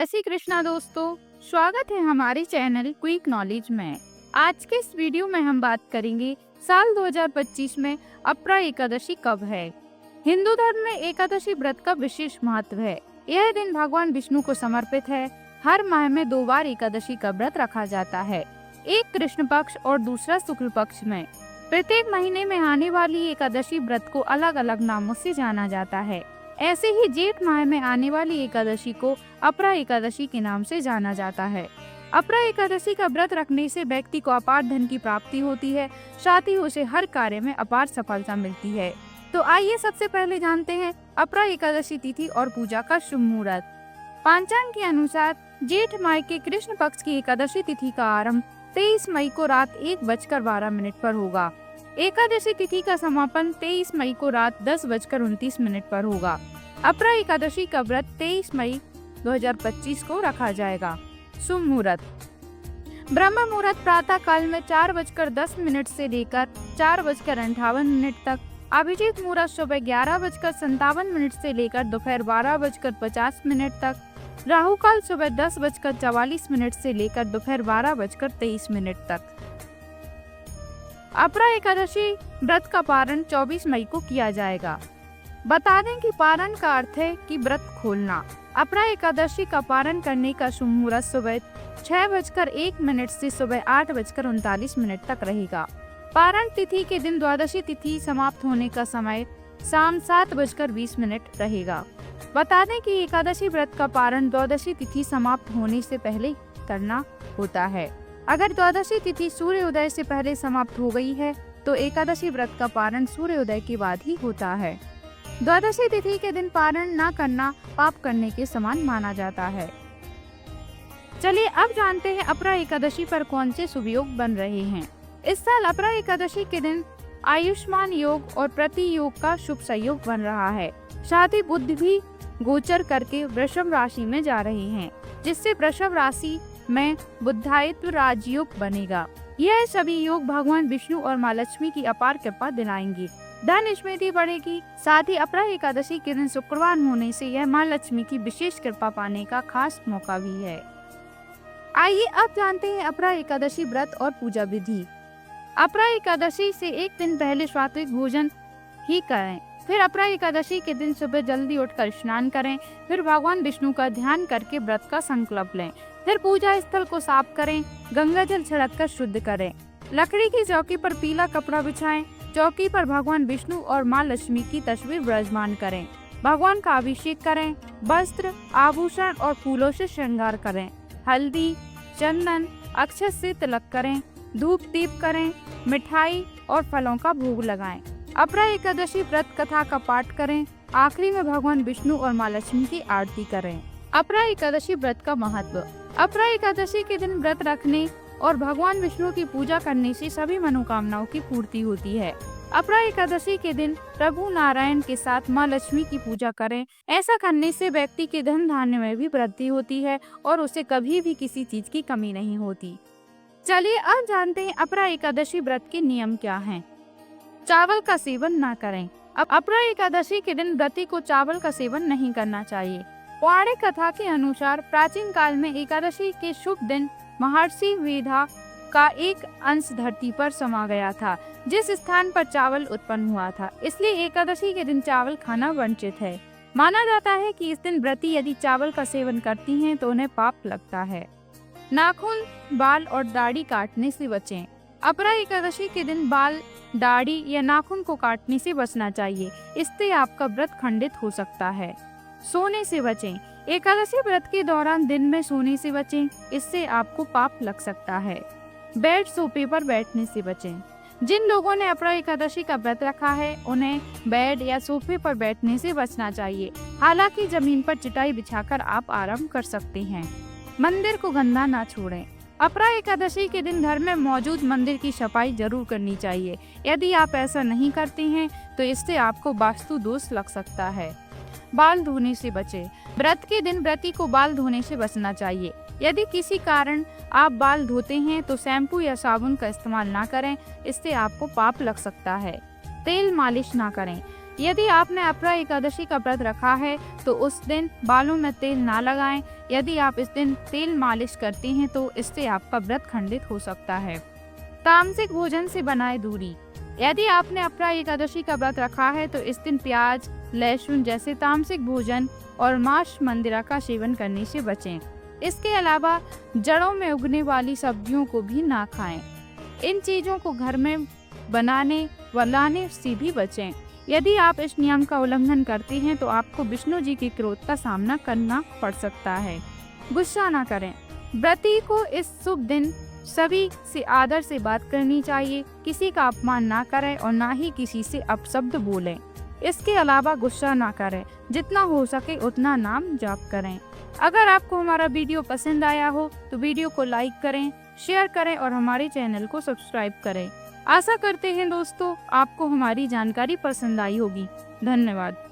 श्री कृष्णा दोस्तों, स्वागत है हमारे चैनल क्विक नॉलेज में। आज के इस वीडियो में हम बात करेंगे साल 2025 में अपरा एकादशी कब है। हिंदू धर्म में एकादशी व्रत का विशेष महत्व है। यह दिन भगवान विष्णु को समर्पित है। हर माह में 2 बार एकादशी का व्रत रखा जाता है, एक कृष्ण पक्ष और दूसरा शुक्ल पक्ष में। प्रत्येक महीने में आने वाली एकादशी व्रत को अलग अलग नामों से जाना जाता है। ऐसे ही जेठ माह में आने वाली एकादशी को अपरा एकादशी के नाम से जाना जाता है। अपरा एकादशी का व्रत रखने से व्यक्ति को अपार धन की प्राप्ति होती है, साथ ही उसे हर कार्य में अपार सफलता मिलती है। तो आइए सबसे पहले जानते हैं अपरा एकादशी तिथि और पूजा का शुभ मुहूर्त। पंचांग के अनुसार जेठ माह के कृष्ण पक्ष की एकादशी तिथि का आरंभ 23 मई को रात 1:12 पर होगा। एकादशी तिथि का समापन 23 मई को रात 10:29 पर होगा। अपरा एकादशी का व्रत 23 मई 2025 को रखा जाएगा। शुभ मुहूर्त। ब्रह्म मुहूर्त प्रातः काल में 4:10 से लेकर 4:58 तक। अभिजीत मुहूर्त सुबह 11:57 से लेकर दोपहर 12:50 तक। राहु काल सुबह 10:44 से लेकर दोपहर 12:23 तक। अपरा एकादशी व्रत का पारण 24 मई को किया जाएगा। बता दें कि पारण का अर्थ है कि व्रत खोलना। अपरा एकादशी का पारण करने का शुभ मुहूर्त सुबह 6:01 से सुबह 8:39 तक रहेगा। पारण तिथि के दिन द्वादशी तिथि समाप्त होने का समय शाम 7:20 रहेगा। बता दें कि एकादशी व्रत का पारण द्वादशी तिथि समाप्त होने से पहले करना होता है। अगर द्वादशी तिथि सूर्योदय से पहले समाप्त हो गई है तो एकादशी व्रत का पारण सूर्योदय के बाद ही होता है। द्वादशी तिथि के दिन पारण न करना पाप करने के समान माना जाता है। चलिए अब जानते हैं अपरा एकादशी पर कौन से शुभ योग बन रहे हैं। इस साल अपरा एकादशी के दिन आयुष्मान योग और प्रति योग का शुभ संयोग बन रहा है। साथ ही बुध भी गोचर करके वृषभ राशि में जा रहे हैं, जिससे वृषभ राशि में बुधायित्व राजयोग बनेगा। यह सभी योग भगवान विष्णु और माँ लक्ष्मी की अपार कृपा दिलाएंगी। धन स्मृति बढ़ेगी। साथ ही अपरा एकादशी के दिन शुक्रवार होने से यह माँ लक्ष्मी की विशेष कृपा पाने का खास मौका भी है। आइए अब जानते हैं अपरा एकादशी व्रत और पूजा विधि। अपरा एकादशी से एक दिन पहले सात्विक भोजन ही करें। फिर अपरा एकादशी के दिन सुबह जल्दी उठकर स्नान करें। फिर भगवान विष्णु का ध्यान करके व्रत का संकल्प लें। फिर पूजा स्थल को साफ करें, गंगा जल छिड़ककर शुद्ध करें। लकड़ी की चौकी पर पीला कपड़ा बिछाएं। चौकी पर भगवान विष्णु और माँ लक्ष्मी की तस्वीर विराजमान करें। भगवान का अभिषेक करें। वस्त्र, आभूषण और फूलों से श्रृंगार करें। हल्दी, चंदन, अक्षत से तिलक करें। धूप दीप करें। मिठाई और फलों का भोग लगाएं। अपरा एकादशी व्रत कथा का पाठ करें। आखिरी में भगवान विष्णु और माँ लक्ष्मी की आरती करें। अपरा एकादशी व्रत का महत्व। अपरा एकादशी के दिन व्रत रखने और भगवान विष्णु की पूजा करने से सभी मनोकामनाओं की पूर्ति होती है। अपरा एकादशी के दिन प्रभु नारायण के साथ माँ लक्ष्मी की पूजा करें। ऐसा करने से व्यक्ति के धन धान्य में भी वृद्धि होती है और उसे कभी भी किसी चीज की कमी नहीं होती। चलिए अब जानते हैं अपरा एकादशी व्रत के नियम क्या हैं। चावल का सेवन ना करें। अब अपरा एकादशी के दिन व्रती को चावल का सेवन नहीं करना चाहिए। पौराणिक कथा के अनुसार प्राचीन काल में एकादशी के शुभ दिन महर्षि वेदा का एक अंश धरती पर समा गया था, जिस स्थान पर चावल उत्पन्न हुआ था। इसलिए एकादशी के दिन चावल खाना वंचित है। माना जाता है कि इस दिन व्रती यदि चावल का सेवन करती हैं तो उन्हें पाप लगता है। नाखून, बाल और दाढ़ी काटने से बचें। अपरा एकादशी के दिन बाल, दाढ़ी या नाखून को काटने से बचना चाहिए। इससे आपका व्रत खंडित हो सकता है। सोने से बचें। एकादशी व्रत के दौरान दिन में सोने से बचें, इससे आपको पाप लग सकता है। बेड, सोफे पर बैठने से बचें। जिन लोगों ने अपरा एकादशी का व्रत रखा है उन्हें बेड या सोफे पर बैठने से बचना चाहिए। हालांकि जमीन पर चटाई बिछाकर आप आराम कर सकते हैं। मंदिर को गंदा ना छोड़ें। अपरा एकादशी के दिन घर में मौजूद मंदिर की सफाई जरूर करनी चाहिए। यदि आप ऐसा नहीं करते हैं तो इससे आपको वास्तु दोष लग सकता है। बाल धोने से बचें। व्रत के दिन व्रती को बाल धोने से बचना चाहिए। यदि किसी कारण आप बाल धोते हैं तो शैम्पू या साबुन का इस्तेमाल ना करें, इससे आपको पाप लग सकता है। तेल मालिश ना करें। यदि आपने अपरा एकादशी का व्रत रखा है तो उस दिन बालों में तेल ना लगाएं। यदि आप इस दिन तेल मालिश करते हैं तो इससे आपका व्रत खंडित हो सकता है। तामसिक भोजन से बनाए दूरी। यदि आपने अपरा एकादशी का व्रत रखा है तो इस दिन प्याज, लहसुन जैसे तामसिक भोजन और मांस मंदिरा का सेवन करने से बचें। इसके अलावा जड़ों में उगने वाली सब्जियों को भी ना खाएं। इन चीजों को घर में बनाने व लाने से भी बचें। यदि आप इस नियम का उल्लंघन करते हैं तो आपको विष्णु जी के क्रोध का सामना करना पड़ सकता है। गुस्सा ना करें। व्रती को इस शुभ दिन सभी से आदर से बात करनी चाहिए। किसी का अपमान ना करें और ना ही किसी से अपशब्द बोलें। इसके अलावा गुस्सा ना करें। जितना हो सके उतना नाम जाप करें। अगर आपको हमारा वीडियो पसंद आया हो तो वीडियो को लाइक करें, शेयर करें और हमारे चैनल को सब्सक्राइब करें। आशा करते हैं दोस्तों आपको हमारी जानकारी पसंद आई होगी। धन्यवाद।